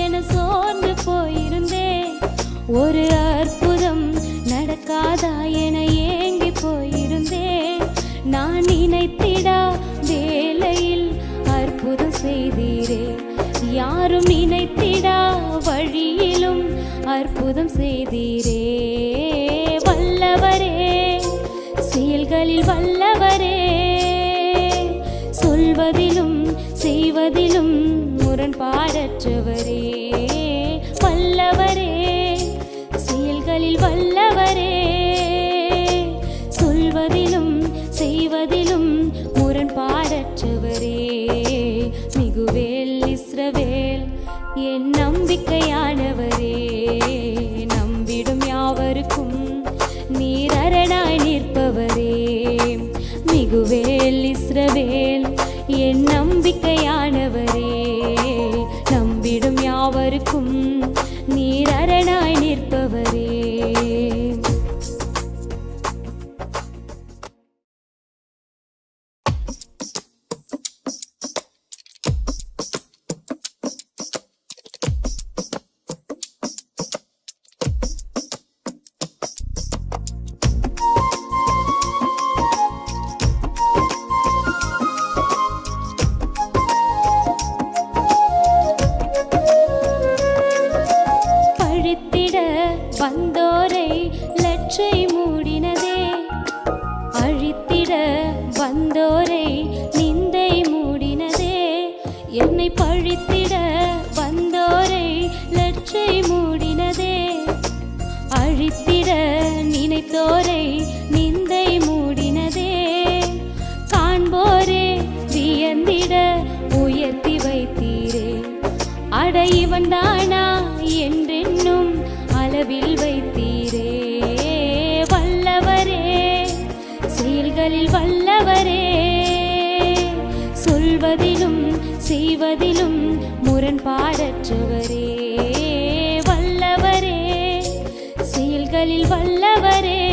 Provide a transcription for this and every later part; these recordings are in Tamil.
என சோர்ந்து போயிருந்தேன். ஒரு அற்புதம் நடக்காதா என ஏங்கி போயிருந்தேன். நான் நினைத்திடா வேளையில் அற்புதம் செய்தீரே. யாரும் நினைத்திடா வழியிலும் அற்புதம் செய்தீரே. வல்லவரே, செயல்களில் வல்லவரே, சொல்வதிலும் செய்வதிலும் முரண்பாடற்றவரே. வல்லவரே, செயல்களில் வல்லவரே, சொல்வதிலும் செய்வதிலும் முரண்பாடற்றவரே. மிகுவேல் இஸ்ரவேல் என் நம்பிக்கையானவரே. நம்பிடும் யாவருக்கும் நீர் அரணாய் நிற்பவரே. மிகுவேல் இஸ்ரவேல் என் நம்பிக்கையானவரே. நம்பிடும் யாவருக்கும் நீர் அரணாய் நிற்பவரே. வந்தோரை லட்சை மூடினதே. அழித்திட வந்தோரை நிந்தை மூடினதே. என்னை பழித்திட வந்தோரை லட்சை மூடினதே. அழித்திட நினைத்தோரை நிந்தை மூடினதே. காண்போரே வியந்திட உயர்த்தி வைத்தீரே. அட இவன் தானா என்றென்னும் அளவில் வைத்தீரே. வல்லவரே, செயல்களில் வல்லவரே, சொல்வதிலும் செய்வதிலும் முரண்பாடற்றவரே. வல்லவரே, செயல்களில் வல்லவரே,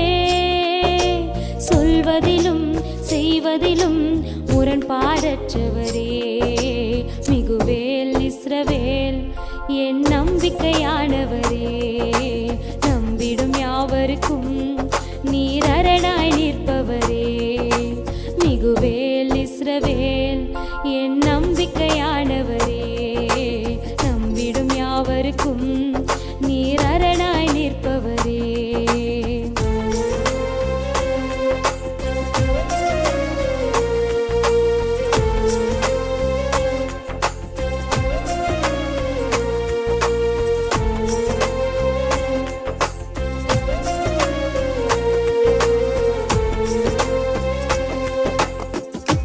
சொல்வதிலும் செய்வதிலும் முரண்பாடற்றவரே. மிகுவேல் இஸ்ரவேல் என் நம்பிக்கையானவரே. நம்பிடும் யாவருக்கும் நீர் அரணாய் நிற்பவரே. மிகுவேல் இஸ்ரவேல் என்